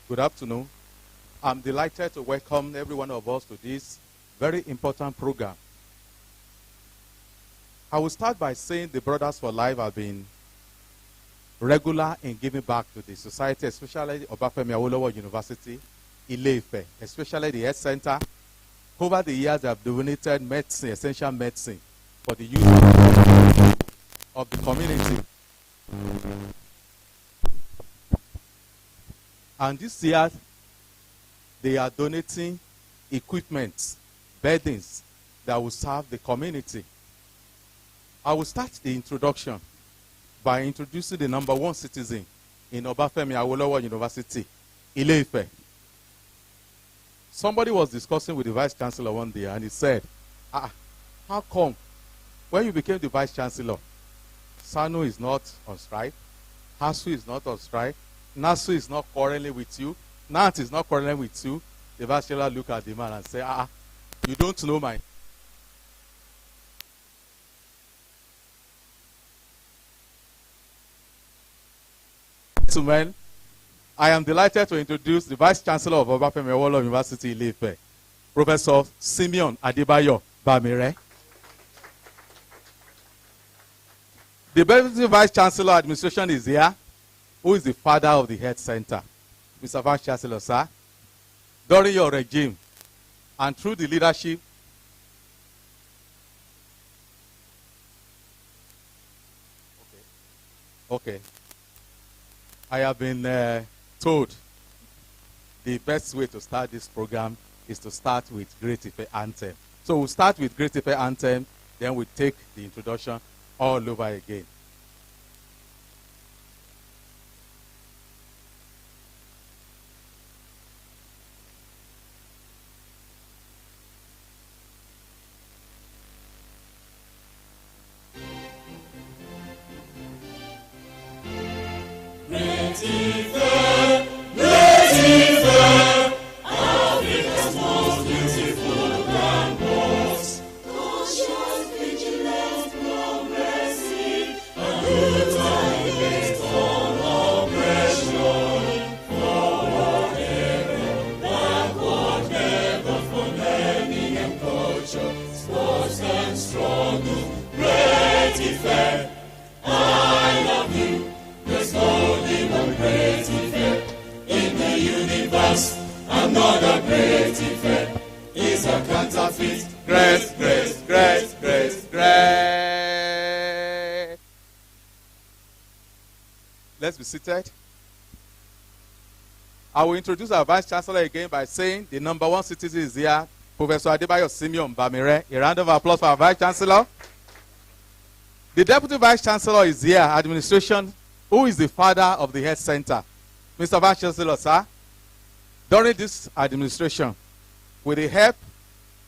Good afternoon. I'm delighted to welcome every one of us to this very important program. I will start by saying the Brothers for Life have been regular in giving back to the society, especially Obafemi Awolowo University, Ile-Ife, especially the Health Center. Over the years, they have donated medicine, essential medicine, for the use of the community. And this year, they are donating equipment, beddings that will serve the community. I will start the introduction by introducing the number one citizen in Obafemi Awolowo University, Ile-Ife. Somebody was discussing with the Vice Chancellor one day, and he said, how come when you became the Vice Chancellor, SANU is not on strike, HASU is not on strike, NASU is not quarreling with you, NAT is not quarreling with you? The Vice Chancellor looked at the man and said, you don't know my... Gentlemen, I am delighted to introduce the Vice Chancellor of Obafemi Awolowo University, Ile-Ife, Professor Simeon Adebayo Bamire. The Deputy Vice Chancellor Administration is here, who is the father of the Health Center. Mr. Vice Chancellor, sir, during your regime and through the leadership Okay. I have been told the best way to start this program is to start with Great Ife Anthem. So we'll start with Great Ife Anthem, then we'll take the introduction all over again. Let's be seated. I will introduce our Vice Chancellor again by saying the number one citizen is here, Professor Adebayo Simeon Bamire. A round of applause for our Vice Chancellor. The Deputy Vice Chancellor is here, Administration, who is the father of the Health Center. Mr. Vice Chancellor, sir, during this administration, with the help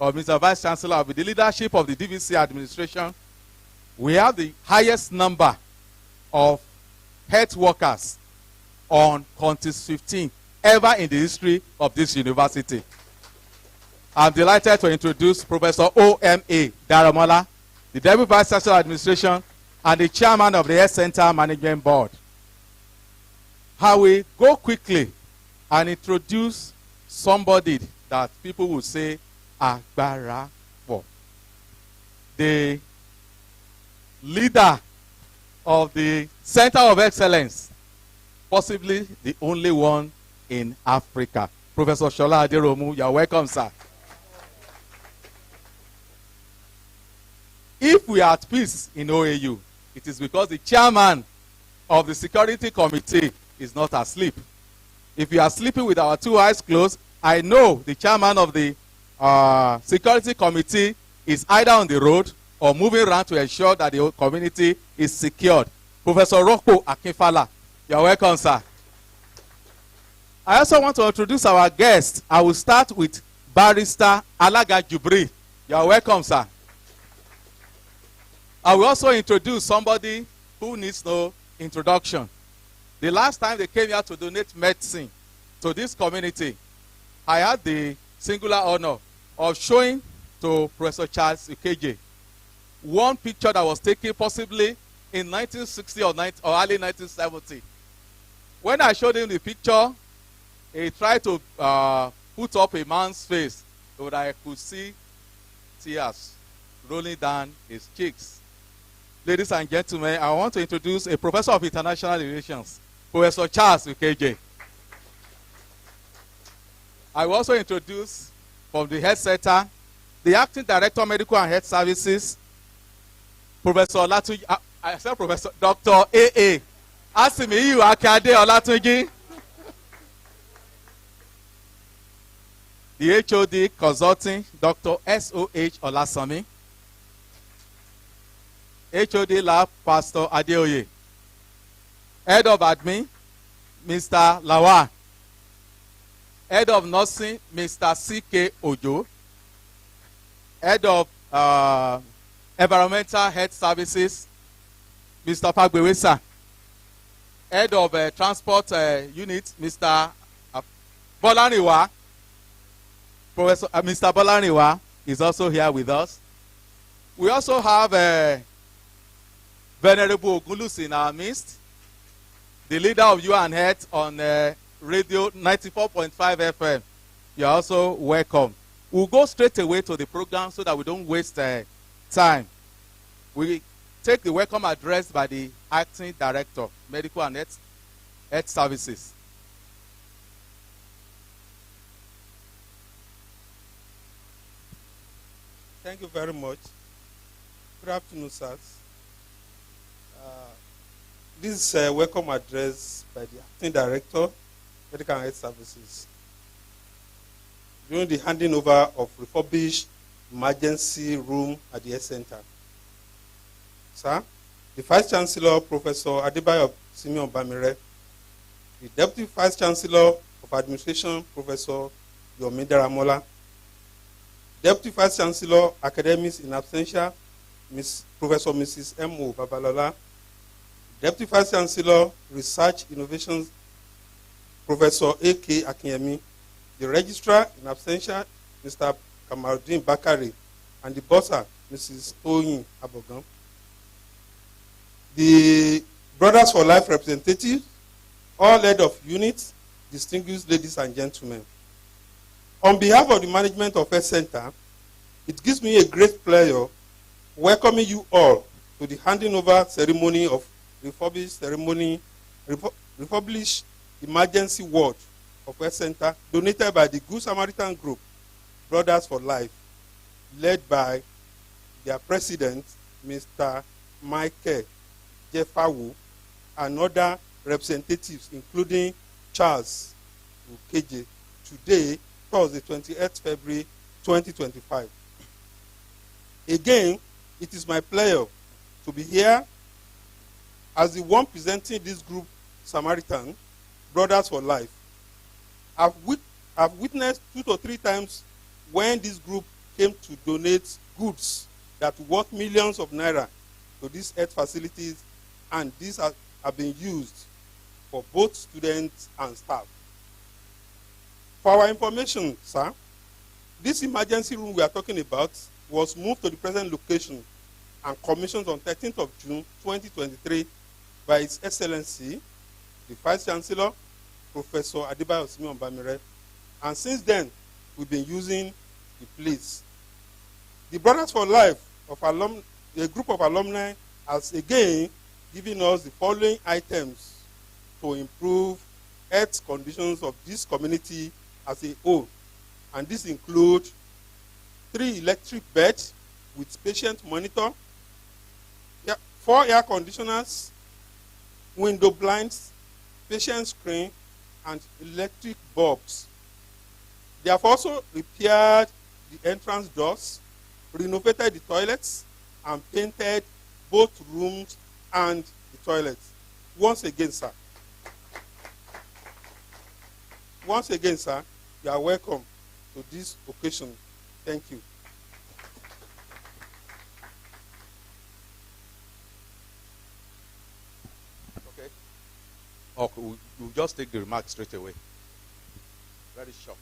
of Mr. Vice Chancellor, with the leadership of the DVC administration, we have the highest number of health workers on Contest 15 ever in the history of this university. I'm delighted to introduce Professor O.M.A. Daramola, the Deputy Vice Chancellor Administration and the Chairman of the Health Center Management Board. I will go quickly and introduce somebody that people will say, Agbara for. The leader of the Center of Excellence, possibly the only one in Africa. Professor Shola Aderomu, you're welcome, sir. If we are at peace in OAU, it is because the chairman of the Security Committee is not asleep. If you are sleeping with our two eyes closed, I know the chairman of the Security Committee is either on the road or moving around to ensure that the community is secured. Professor Rocco Akinfala, you're welcome, sir. I also want to introduce our guest. I will start with Barrister Alaga Jubri. You're welcome, sir. I will also introduce somebody who needs no introduction. The last time they came here to donate medicine to this community, I had the singular honor of showing to Professor Charles Ukeje one picture that was taken possibly in 1960 or early 1970. When I showed him the picture, He tried to put up a man's face so that I could see tears rolling down his cheeks. Ladies and gentlemen, I want to introduce a professor of international relations, Professor Charles Ukeje. I will also introduce from the health sector, the acting director of medical and health services, Professor Olatunji. I said Professor Dr. A.A. Asimiyu Akade Olatunji. The HOD consulting, Dr. S.O.H. Olasami. HOD lab, Pastor Adeoye. Head of admin, Mr. Lawal. Head of nursing, Mr. C.K. Ojo. Head of environmental health services, Mr. Fagbewesa. Head of transport unit, Mr. Bolaniwa. Professor Mr. Bolaniwa is also here with us. We also have Venerable Ogunlusi in our midst, the leader of You and Health on radio 94.5 FM. You are also welcome. We'll go straight away to the program so that we don't waste time. We take the welcome address by the acting director, Medical and Health Services. Thank you very much. Good afternoon, sirs. This is a welcome address by the acting director, Medical and Health Services, during the handing over of refurbished emergency room at the health center. Sir, the Vice Chancellor, Professor Adebayo Simeon Bamire, the Deputy Vice Chancellor of Administration, Professor Yomi Daramola, Deputy Vice Chancellor, Academics in Absentia, Professor Mrs. M.O. Babalola, Deputy Vice Chancellor, Research Innovations, Professor A.K. Akinyemi, the Registrar in Absentia, Mr. Kamaruddin Bakari, and the Bossa, Mrs. Toyin Abogan. The Brothers for Life representatives, all head of units, distinguished ladies and gentlemen. On behalf of the management of Health Center, it gives me a great pleasure welcoming you all to the handing over ceremony of refurbished emergency ward of Health Center donated by the Good Samaritan Group, Brothers for Life, led by their president, Mr. Michael Jefawu, and other representatives, including Charles Ukeje, today, Thursday, 28th February 2025. Again, it is my pleasure to be here as the one presenting this group, Samaritan, Brothers for Life. I've witnessed 2 to 3 times when this group came to donate goods that worth millions of naira to these health facilities, and these have been used for both students and staff. For our information, sir, this emergency room we are talking about was moved to the present location and commissioned on 13th of June 2023 by His Excellency, the Vice Chancellor, Professor Adebayo Simeon Bamire, and since then, we've been using the place. The Brothers for Life, a group of alumni, has again given us the following items to improve health conditions of this community as a whole. And this includes 3 electric beds with patient monitor, 4 air conditioners, window blinds, patient screen, and electric bulbs. They have also repaired the entrance doors, renovated the toilets, and painted both rooms and the toilets. Once again, sir, you are welcome to this occasion. Thank you. Okay, we'll just take the remarks straight away. Very short.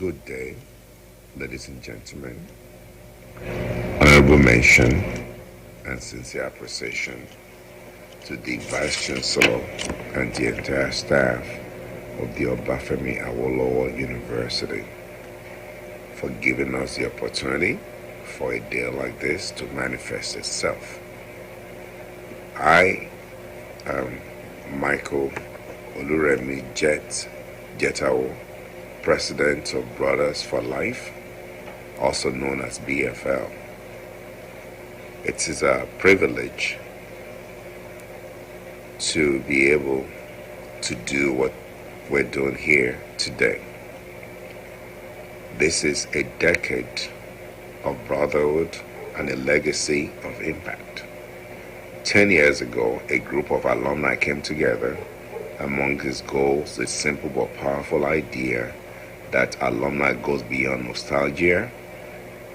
Good day, ladies and gentlemen. Honorable mention and sincere appreciation to the Vice Chancellor and the entire staff of the Obafemi Awolowo University for giving us the opportunity for a day like this to manifest itself. I am Michael Oluremi Jetao, President of Brothers for Life, also known as BFL. It is a privilege to be able to do what we're doing here today. This is a decade of brotherhood and a legacy of impact. 10 years ago, a group of alumni came together. Among its goals, a simple but powerful idea that alumni goes beyond nostalgia,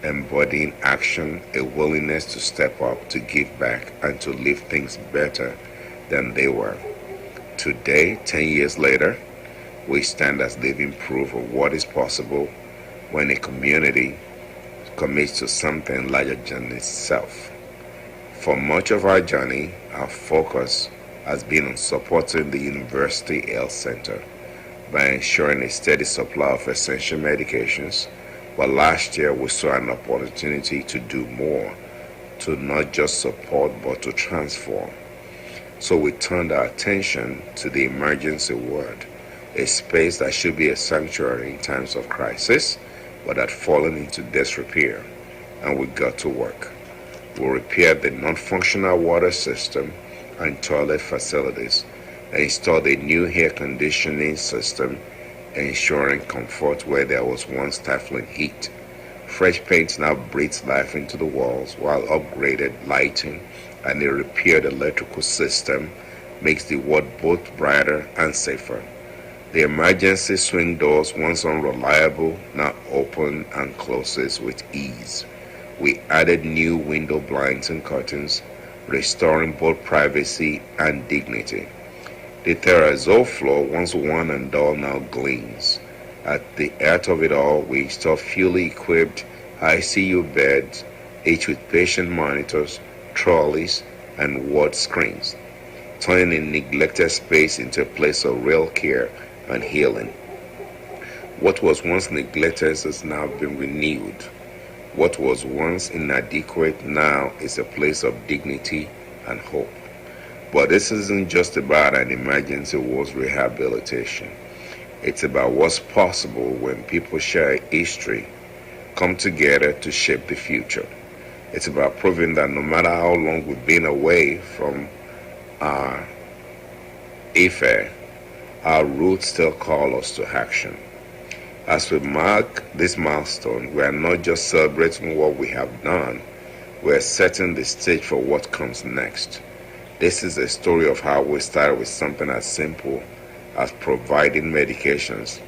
embodying action, a willingness to step up, to give back, and to leave things better than they were. Today, 10 years later, we stand as living proof of what is possible when a community commits to something larger than itself. For much of our journey, our focus has been on supporting the University Health Center by ensuring a steady supply of essential medications. But last year we saw an opportunity to do more, to not just support but to transform. So we turned our attention to the emergency ward, a space that should be a sanctuary in times of crisis, but had fallen into disrepair, and we got to work. We repaired the non-functional water system and toilet facilities, installed a new air conditioning system, ensuring comfort where there was once stifling heat. Fresh paint now breathes life into the walls, while upgraded lighting and a repaired electrical system makes the ward both brighter and safer. The emergency swing doors, once unreliable, now open and closes with ease. We added new window blinds and curtains, restoring both privacy and dignity. The terrazzo floor, once worn and dull, now gleams. At the heart of it all, we installed fully equipped ICU beds, each with patient monitors, trolleys, and ward screens, turning a neglected space into a place of real care and healing. What was once neglected has now been renewed. What was once inadequate now is a place of dignity and hope. But this isn't just about an emergency ward's rehabilitation. It's about what's possible when people share history, come together to shape the future. It's about proving that no matter how long we've been away from our affair, our roots still call us to action. As we mark this milestone, we are not just celebrating what we have done, we are setting the stage for what comes next. This is a story of how we started with something as simple as providing medications,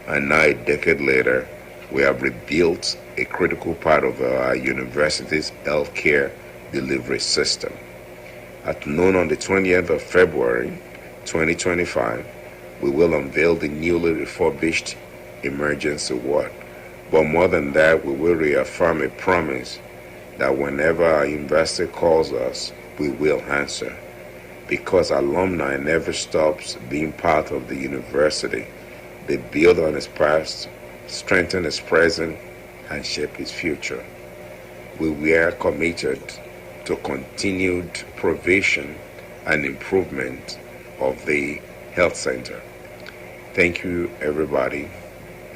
and now a decade later, we have rebuilt a critical part of our university's healthcare delivery system. At noon on the 20th of February 2025, we will unveil the newly refurbished emergency ward. But more than that, we will reaffirm a promise that whenever our investor calls us, we will answer. Because alumni never stops being part of the university. They build on its past, strengthen its present, and shape its future. We are committed to continued provision and improvement of the health center. Thank you, everybody.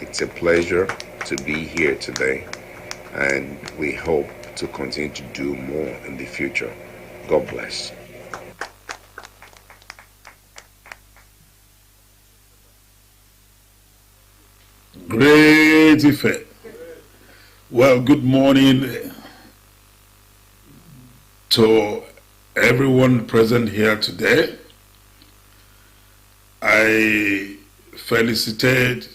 It's a pleasure to be here today, and we hope to continue to do more in the future. God bless. Great effect. Well, good morning to everyone present here today. I felicitate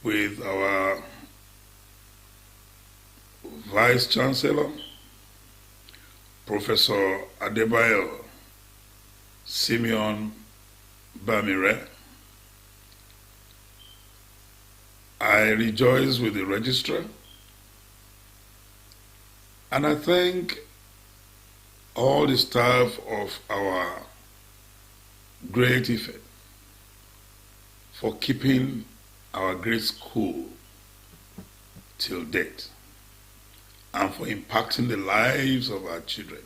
with our Vice Chancellor, Professor Adebayo Simeon Bamire, I rejoice with the registrar, and I thank all the staff of our great Ife for keeping our great school till date and for impacting the lives of our children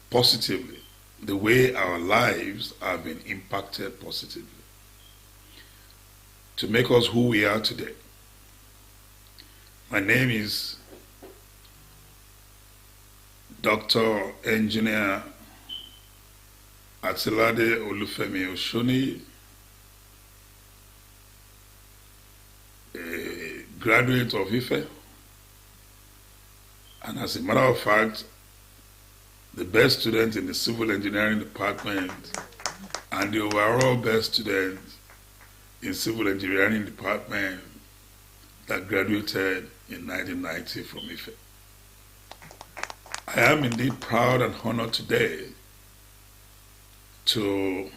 positively, the way our lives have been impacted positively to make us who we are today. My name is Dr. Engineer Atilade Olufemi Oshoni, a graduate of Ife, and as a matter of fact, the best student in the civil engineering department and the overall best student in civil engineering department that graduated in 1990 from Ife. I am indeed proud and honored today to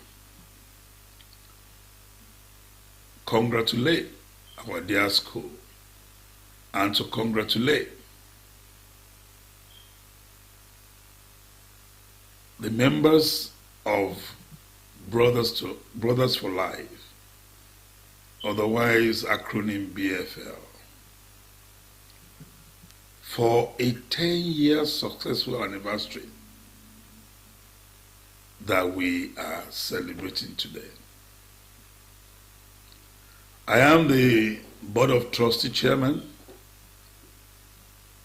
congratulate our dear school and to congratulate the members of Brothers for Life, otherwise acronym BFL, for a 10-year successful anniversary that we are celebrating today. I am the Board of Trustee Chairman,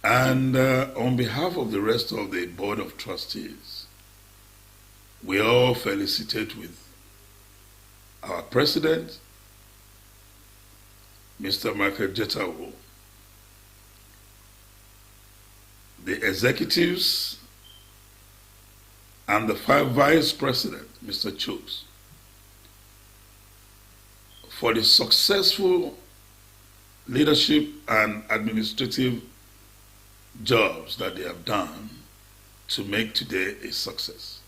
and on behalf of the rest of the Board of Trustees, we all felicitate with our President, Mr. Michael Jetawo, the executives, and the 5 Vice President, Mr. Chooks, for the successful leadership and administrative jobs that they have done to make today a success.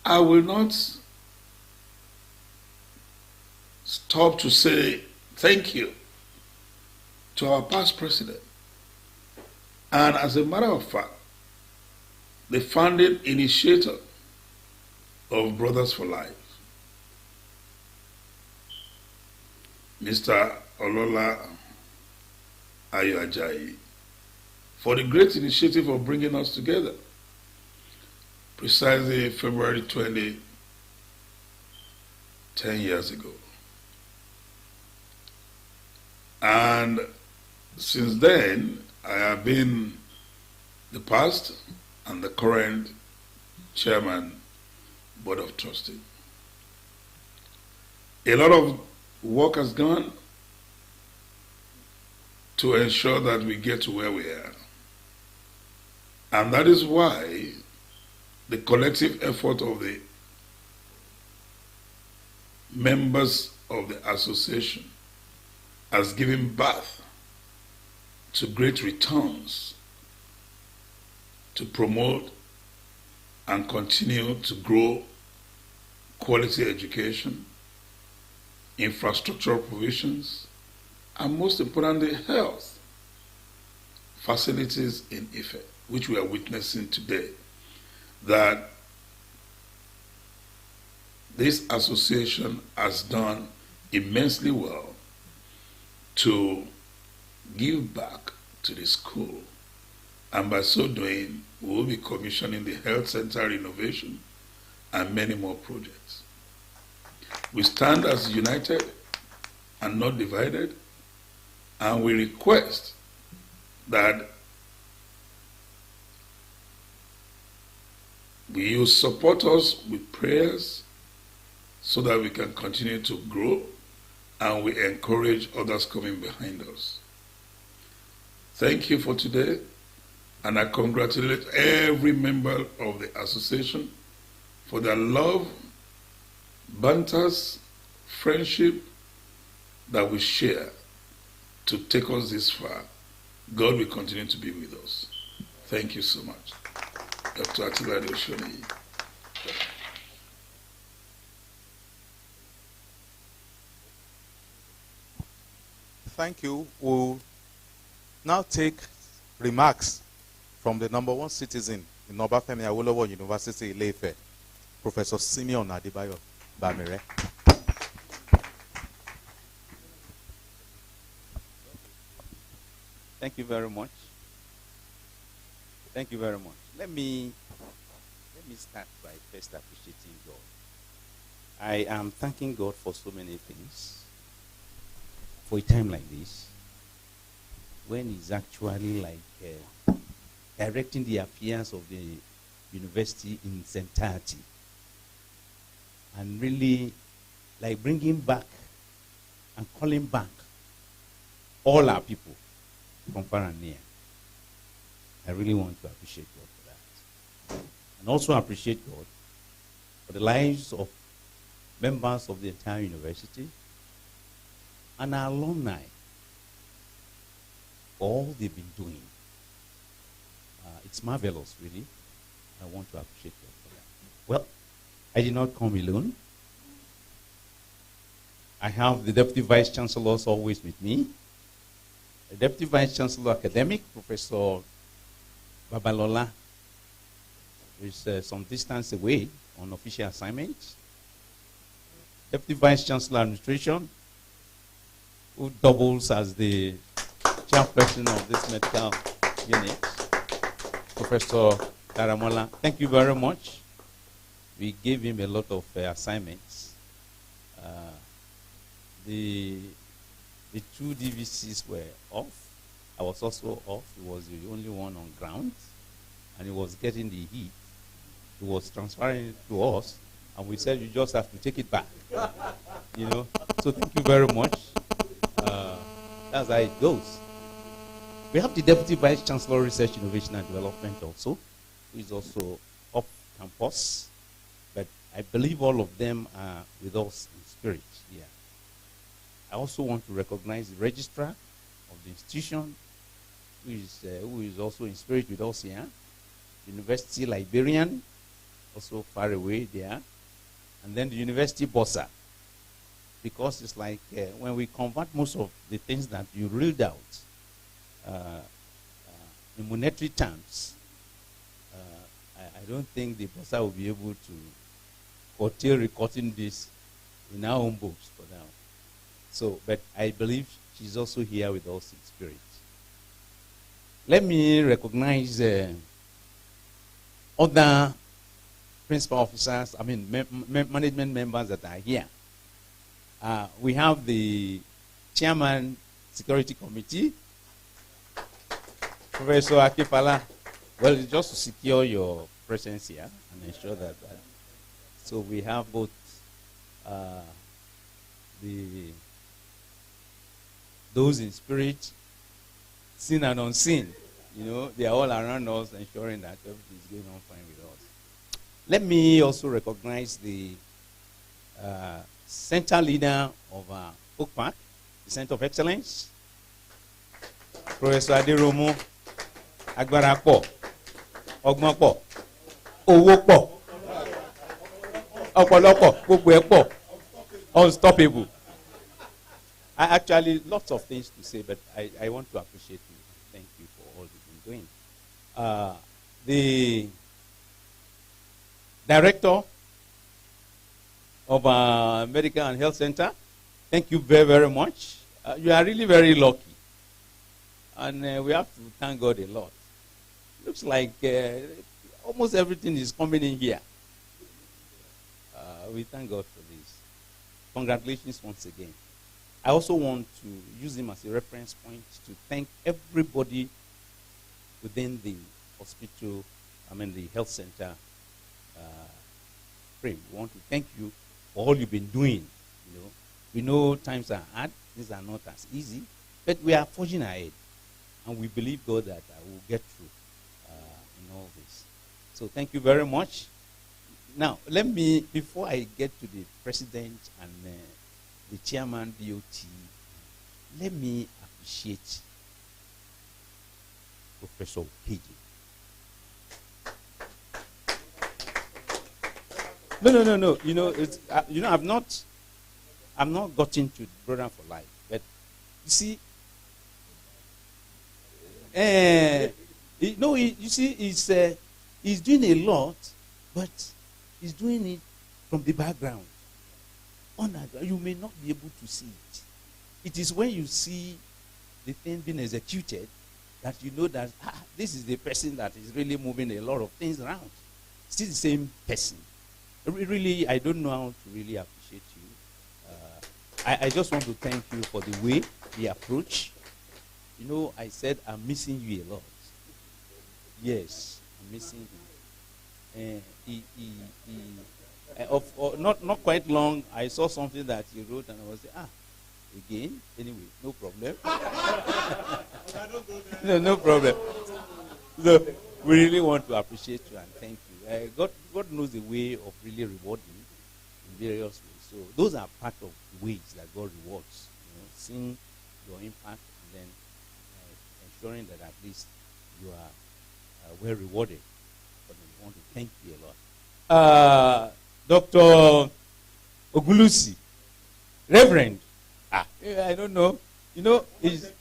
I will not stop to say thank you to our past president, and as a matter of fact, the founding initiator of Brothers for Life, Mr. Olola Ayo Ajayi, for the great initiative of bringing us together. Precisely February 20, 10 years ago. And since then, I have been the past and the current chairman, Board of Trustees. A lot of work has gone to ensure that we get to where we are. And that is why the collective effort of the members of the association has given birth to great returns to promote and continue to grow quality education, infrastructural provisions, and most importantly, health facilities in Ife, which we are witnessing today. That this association has done immensely well to give back to the school, and by so doing, we will be commissioning the health center renovation and many more projects. We stand as united and not divided, and we request that you support us with prayers so that we can continue to grow, and we encourage others coming behind us. Thank you for today, and I congratulate every member of the association for their love, banters, friendship that we share to take us this far. God will continue to be with us. Thank you so much. Dr. Atilade Oshoni. thank you. We'll now take remarks from the number one citizen in Obafemi Awolowo University, Ile-Ife, Professor Simeon Adebayo Bamire. Thank you very much. Thank you very much. Let me start by first appreciating God. I am thanking God for so many things. For a time like this, when He's actually like directing the affairs of the university in its entirety, and really like bringing back and calling back all our people from far and near. I really want to appreciate God for that. And also appreciate God for the lives of members of the entire university and our alumni for all they've been doing. It's marvelous, really. I want to appreciate God for that. Well, I did not come alone. I have the Deputy Vice Chancellors always with me. The Deputy Vice Chancellor Academic, Professor Babalola, is some distance away on official assignment. Deputy Vice Chancellor Administration, who doubles as the chairperson of this medical unit, Professor Karamola. Thank you very much. We gave him a lot of assignments. The two DVCs were off. I was also off. He was the only one on ground, and he was getting the heat. He was transferring it to us, and we said, you just have to take it back. You know. So thank you very much. That's how it goes. We have the Deputy Vice Chancellor Research, Innovation and Development also, who is also off campus. But I believe all of them are with us in spirit here. I also want to recognize the registrar of the institution, who is also in spirit with us here. University librarian, also far away there. And then the university bossa. Because it's like when we convert most of the things that you read out in monetary terms, I don't think the bossa will be able to curtail recording this in our own books for now. So, but I believe she's also here with us in spirit. Let me recognize other principal officers, management members that are here. We have the chairman, security committee, Professor Akipala. Well, it's just to secure your presence here and ensure that. So we have both those in spirit, seen and unseen. You know, they are all around us, ensuring that everything is going on fine with us. Let me also recognize the center leader of Oak Park, the Center of Excellence, Professor Aderomo Agbarapo, Ogmopo, Owopo, Opolopo, Gbogbo, unstoppable. Actually, lots of things to say, but I want to appreciate you. Thank you for all you've been doing. The director of Medical and Health Center, thank you very, very much. You are really very lucky. And we have to thank God a lot. Looks like almost everything is coming in here. We thank God for this. Congratulations once again. I also want to use him as a reference point to thank everybody within the hospital, the health center frame. We want to thank you for all you've been doing. You know, we know times are hard, things are not as easy, but we are forging ahead, and we believe God that we will get through in all this. So thank you very much. Now, let me, before I get to the president and the chairman BOT, let me appreciate Professor KJ. No. You know, I've not gotten to Program for Life, but you see, No, you see, he's doing a lot, but he's doing it from the background. You may not be able to see it. It is when you see the thing being executed that you know that this is the person that is really moving a lot of things around. Still the same person. Really, I don't know how to really appreciate you. I just want to thank you for the way, the approach. You know, I said I'm missing you a lot. Yes, I'm missing you. Not quite long, I saw something that you wrote and I was like, again? Anyway, no problem. No problem. So, we really want to appreciate you and thank you. God knows the way of really rewarding in various ways. So those are part of the ways that God rewards. Seeing your impact and then ensuring that at least you are well rewarded. But we want to thank you a lot. Dr. Ogulusi, Reverend. I don't know. You know, he's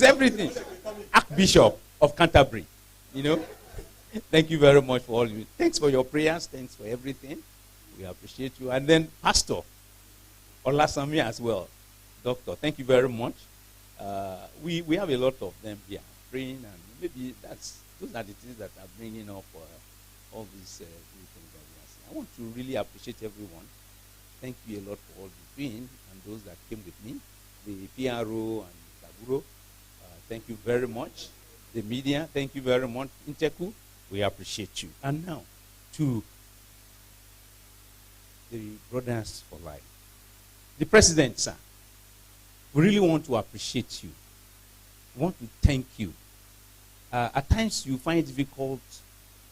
everything. Archbishop of Canterbury. You know. Thank you very much for all you. Thanks for your prayers. Thanks for everything. We appreciate you. And then Pastor Olasami as well. Doctor, thank you very much. We have a lot of them here praying, and maybe those are the things that are bringing up all these things that we are seeing. I want to really appreciate everyone. Thank you a lot for all you're doing, and those that came with me, the PRO and Taburo. Thank you very much. The media, thank you very much. Inteku, we appreciate you. And now, to the Brothers for Life. The President, sir, we really want to appreciate you. We want to thank you. At times you find it difficult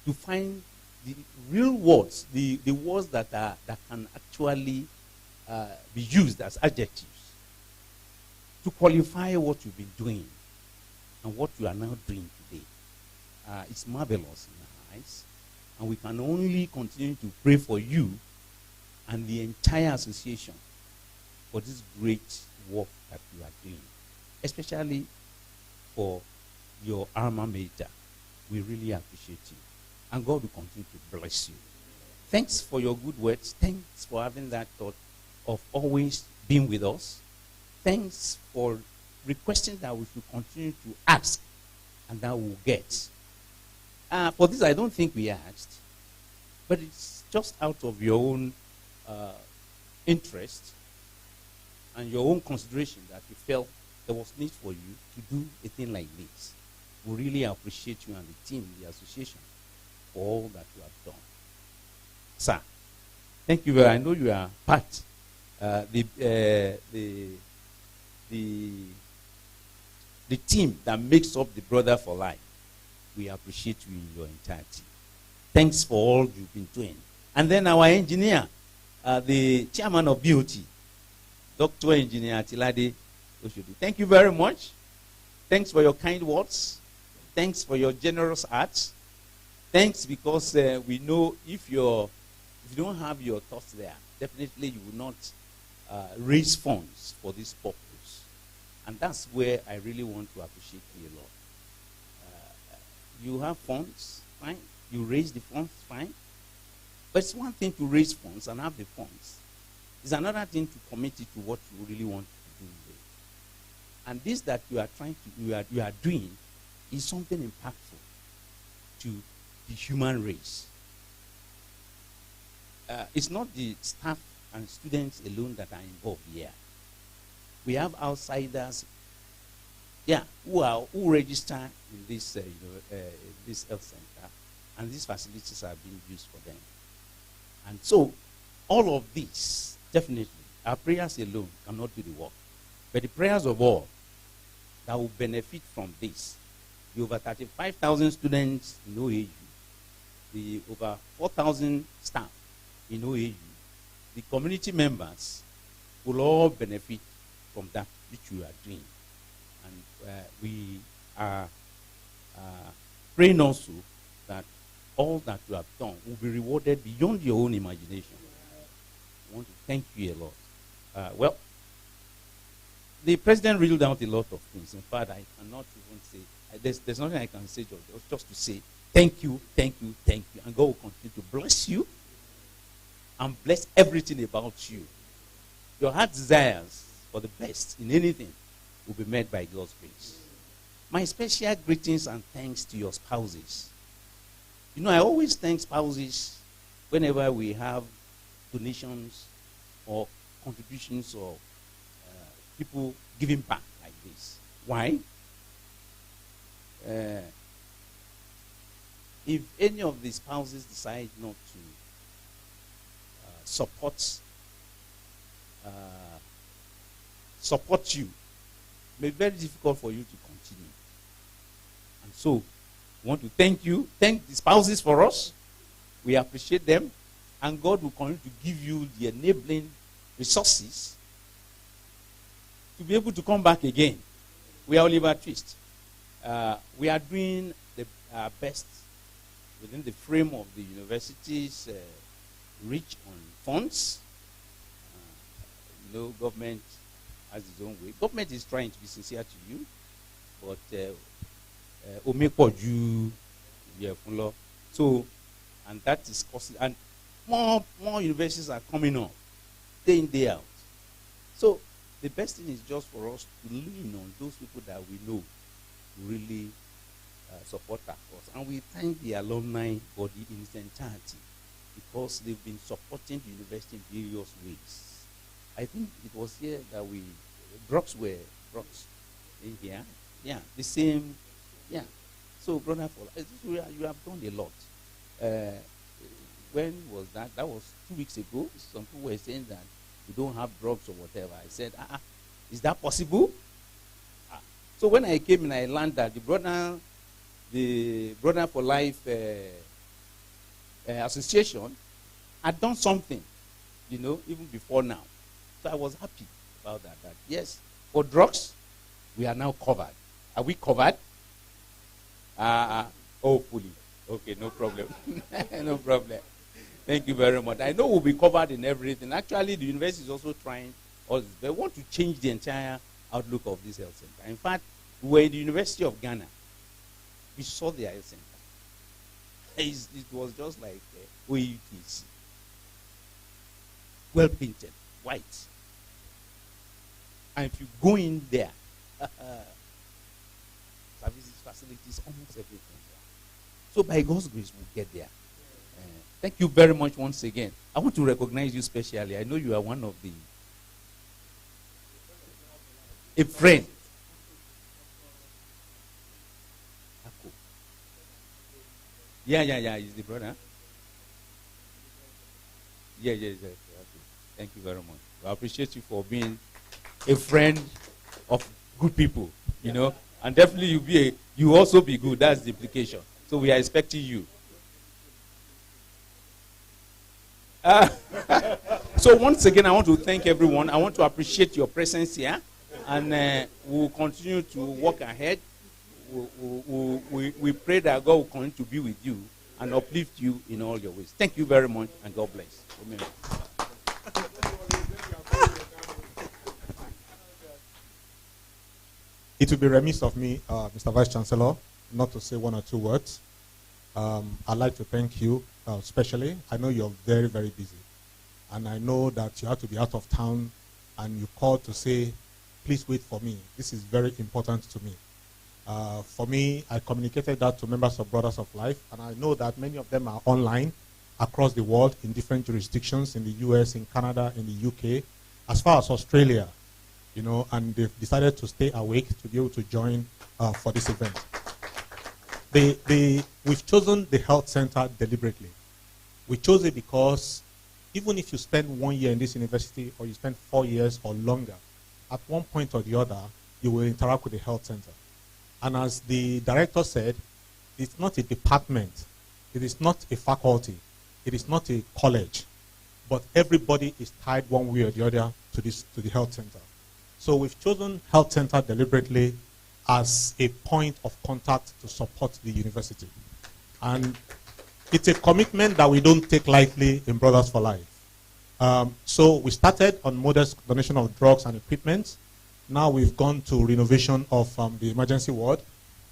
to find the real words, the words that can actually be used as adjectives to qualify what you've been doing and what you are now doing today. It's marvelous in our eyes, and we can only continue to pray for you and the entire association for this great work that you are doing, especially for your alma mater. We really appreciate you, and God will continue to bless you. Thanks for your good words. Thanks for having that thought of always being with us. Thanks for requesting that we should continue to ask, and that we'll get. For this, I don't think we asked, but it's just out of your own interest and your own consideration that you felt there was need for you to do a thing like this. We really appreciate you and the team, the association, for all that you have done. Sir, thank you very much. I know you are part. The team that makes up the Brother for Life, we appreciate you in your entirety. Thanks for all you've been doing. And then our engineer, the chairman of BOT, Dr. Engineer Tilade Oshodi. Thank you very much. Thanks for your kind words. Thanks for your generous heart. Thanks because we know if you don't have your thoughts there, definitely you will not raise funds for this purpose. And that's where I really want to appreciate you a lot. You have funds, fine. You raise the funds, fine. But it's one thing to raise funds and have the funds. It's another thing to commit it to what you really want to do with it. And this that you are you are doing is something impactful to the human race. It's not the staff and students alone that are involved here. We have outsiders, who register in this this health center, and these facilities are being used for them. And so, all of this, definitely, our prayers alone cannot do the work. But the prayers of all that will benefit from this, the over 35,000 students in OAU, the over 4,000 staff in OAU, the community members will all benefit from that which you are doing. And we are praying also that all that you have done will be rewarded beyond your own imagination. I want to thank you a lot. The president reeled out a lot of things. In fact, I cannot even say there's nothing I can say, just to say thank you, thank you, thank you. And God will continue to bless you and bless everything about you. Your heart desires for the best in anything will be met by God's grace. My special greetings and thanks to your spouses. You know, I always thank spouses whenever we have donations or contributions or people giving back like this. Why? If any of the spouses decide not to support you, it may be very difficult for you to continue. And so, we want to thank the spouses for us. We appreciate them, and God will continue to give you the enabling resources to be able to come back again. We are Oliver Twist. We are doing our best within the frame of the university's reach on funds. Government has its own way. Government is trying to be sincere to you, but so, and that is costly. And more universities are coming up, day in, day out. So the best thing is just for us to lean on those people that we know really support our cause. And we thank the alumni body in its entirety because they've been supporting the university in various ways. I think it was here that drugs in here. Yeah, the same. Yeah. So, brother, you have done a lot. When was that? That was 2 weeks ago. Some people were saying that we don't have drugs or whatever. I said, is that possible? So when I came in, I learned that the Brother for Life Association had done something, even before now. So I was happy about that. That yes, for drugs, we are now covered. Are we covered? Hopefully. Okay, no problem. No problem. Thank you very much. I know we'll be covered in everything. Actually, the university is also trying all this. They want to change the entire outlook of this health center. In fact, we were in the University of Ghana. We saw the health center. It was just like OUTC. Well painted, white. And if you go in there, services, facilities, almost everything. So by God's grace, we'll get there. Thank you very much once again. I want to recognize you specially. I know you are one of a friend. Yeah, he's the brother. Yeah. Okay. Thank you very much. I appreciate you for being a friend of good people, and definitely you also be good. That's the implication. So we are expecting you. So once again, I want to thank everyone. I want to appreciate your presence here, and we'll continue to walk ahead. We pray that God will continue to be with you and uplift you in all your ways. Thank you very much, and God bless. Amen. It will be remiss of me, Mr. Vice Chancellor, not to say one or two words. I'd like to thank you especially. I know you're very, very busy. And I know that you have to be out of town and you called to say, please wait for me. This is very important to me. For me, I communicated that to members of Brothers of Life, and I know that many of them are online across the world in different jurisdictions, in the US, in Canada, in the UK, as far as Australia, and they've decided to stay awake to be able to join for this event. We've chosen the health center deliberately. We chose it because even if you spend 1 year in this university or you spend 4 years or longer, at one point or the other, you will interact with the health center. And as the director said, it's not a department. It is not a faculty. It is not a college. But everybody is tied one way or the other to the health center. So we've chosen health center deliberately as a point of contact to support the university. And it's a commitment that we don't take lightly in Brothers for Life. So we started on modest donation of drugs and equipment. Now we've gone to renovation of the emergency ward.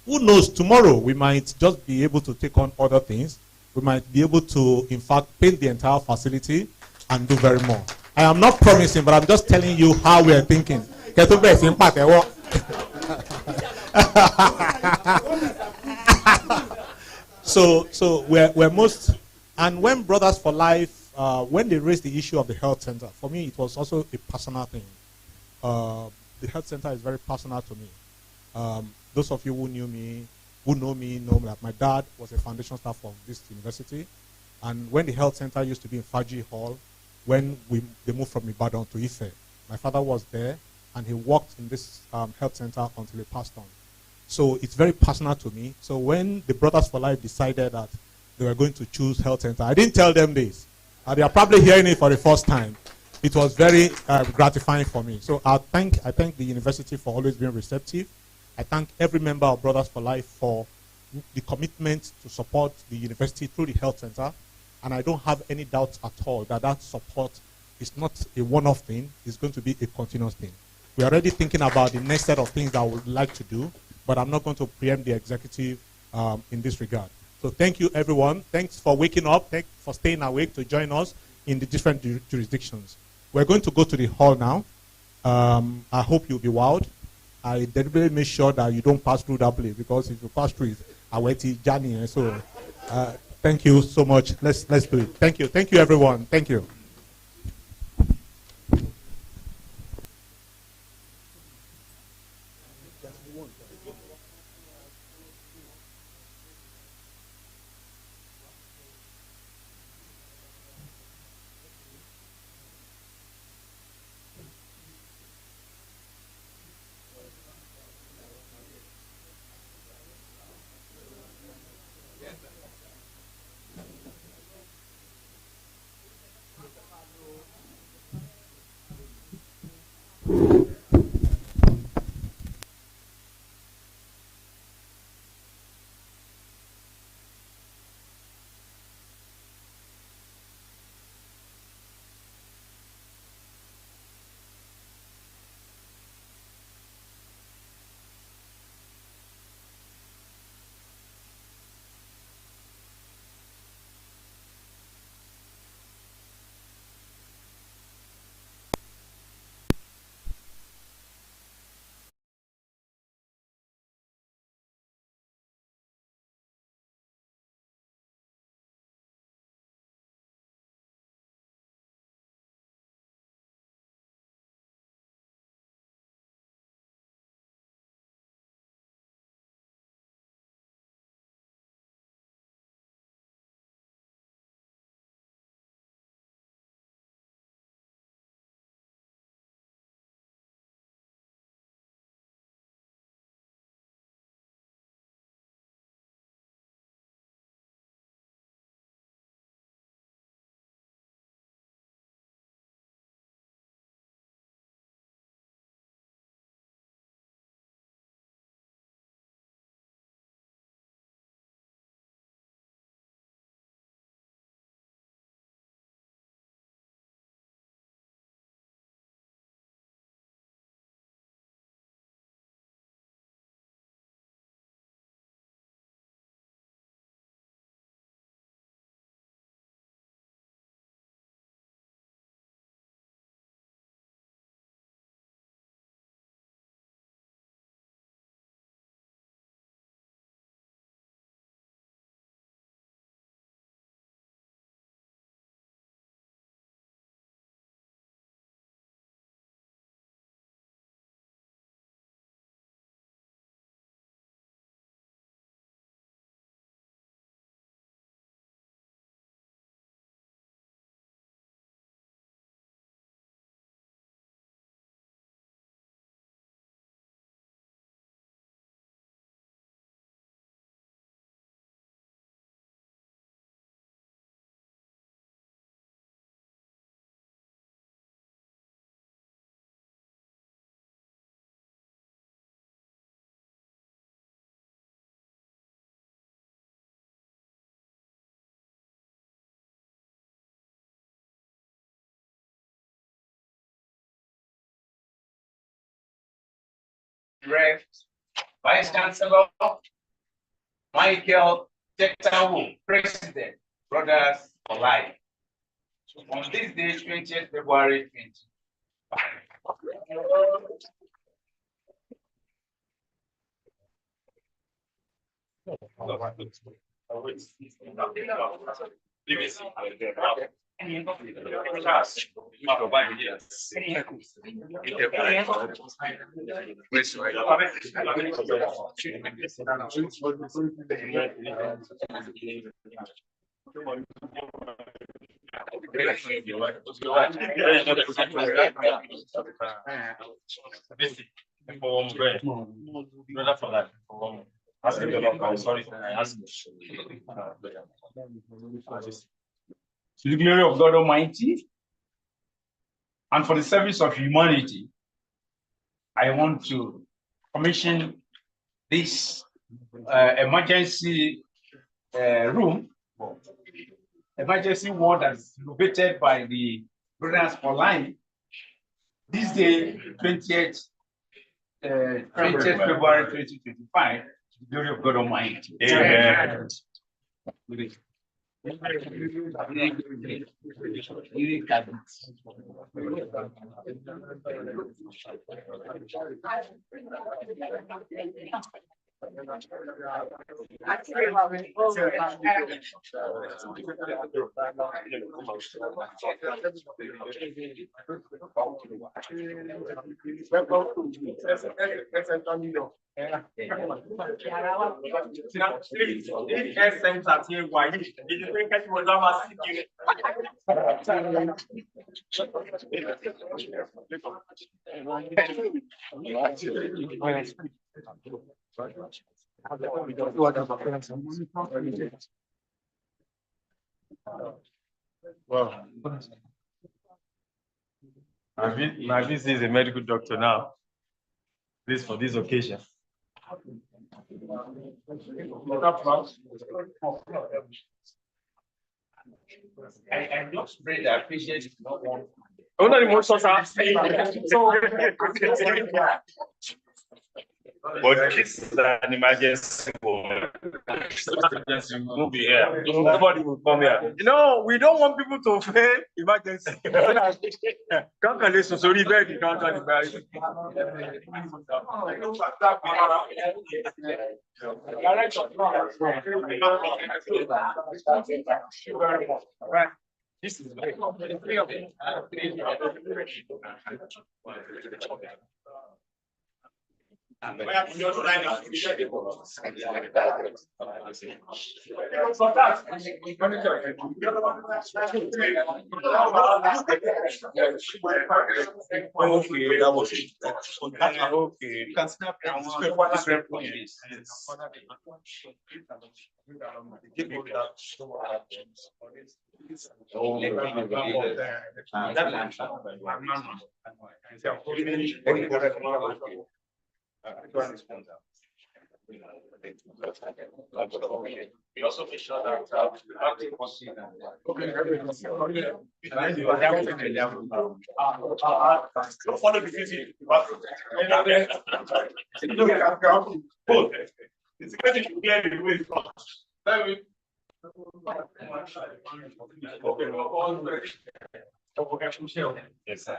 who knows, tomorrow we might just be able to take on other things. We might be able to, in fact, paint the entire facility and do very more. I am not promising, but I'm just telling you how we are thinking. So we're most, and when Brothers for Life, when they raised the issue of the health center, for me it was also a personal thing. The health center is very personal to me. Those of you who know me, know that my dad was a foundation staff of this university. And when the health center used to be in Faji Hall, when they moved from Ibadan to Ife, my father was there, and he worked in this health center until he passed on. So it's very personal to me. So when the Brothers for Life decided that they were going to choose health center, I didn't tell them this. They are probably hearing it for the first time. It was very gratifying for me. So I thank the university for always being receptive. I thank every member of Brothers for Life for the commitment to support the university through the health center. And I don't have any doubts at all that that support is not a one-off thing. It's going to be a continuous thing. We're already thinking about the next set of things that I would like to do, but I'm not going to preempt the executive in this regard. So thank you, everyone. Thanks for waking up. Thanks for staying awake to join us in the different jurisdictions. We're going to go to the hall now. I hope you'll be wowed. I deliberately make sure that you don't pass through that place, because if you pass through it, I went to Johnny. So thank you so much. Let's do it. Thank you. Thank you, everyone. Thank you. Direct Vice Chancellor Michael Jetawo, President, Brothers for Life. On this day, 20th February 2025. To the glory of God Almighty and for the service of humanity, I want to commission this emergency room, emergency ward that's located by the Brothers for Life. This day, 20th February 2025, to the glory of God Almighty. Amen. Well, Navis is a medical doctor now, at least for this occasion. I just pray that patients do not want. But this is an emergency moment. We'll be here. Nobody will come here. You know, we don't want people to fail emergency. Can't listen, so you can't right. This is okay. You can snap we also make sure that follow the visit. It's going to be the way. Yes, sir.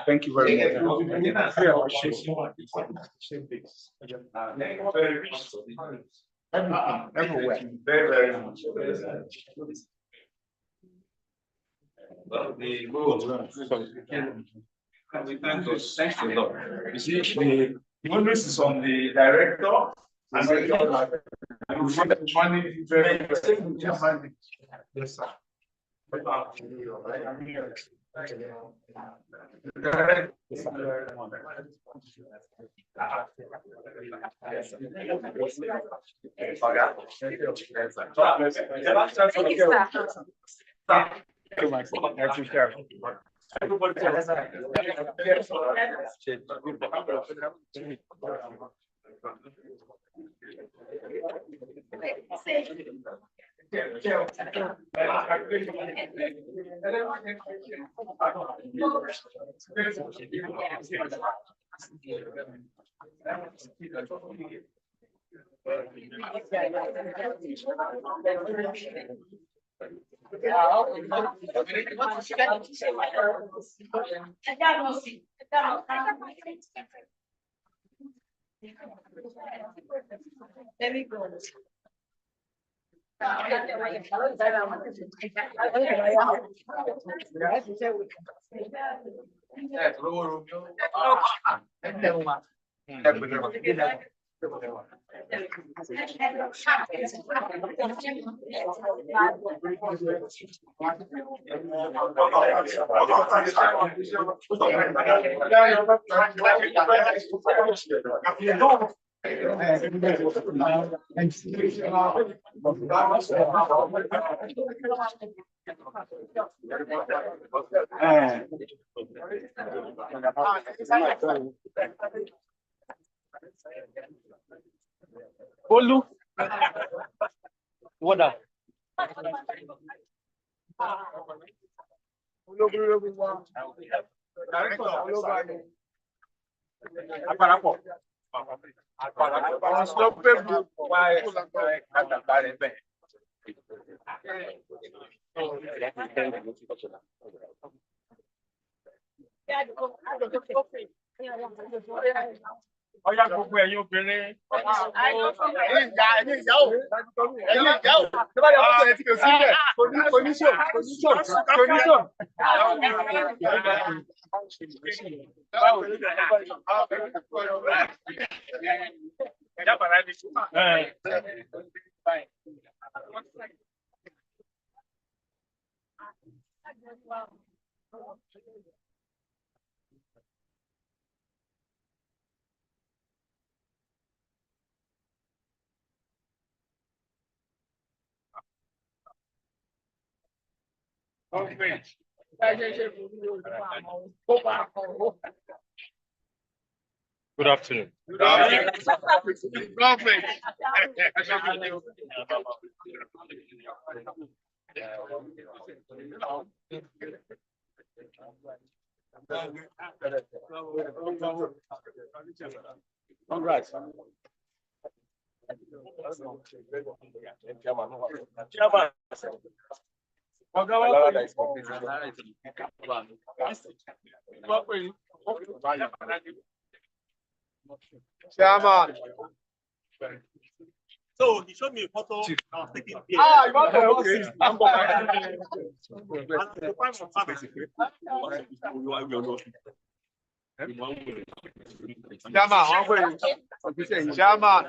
Thank you very much. Everywhere. Very, very much. Well, the thanks to the Lord. You see, the onus is on the director and the yes, sir. Let me go. Bolu. What up? Ọ̀yá gbogbo ẹ̀yin obìnrin. Ẹ̀yin ìyàwó. Tó bá yẹ kó tẹ̀lé tí kò sí bẹ̀. Oníṣò. Good afternoon. Congrats. Chairman. Chairman. So he showed me a photo. I was taking here. You want to okay. Chairman,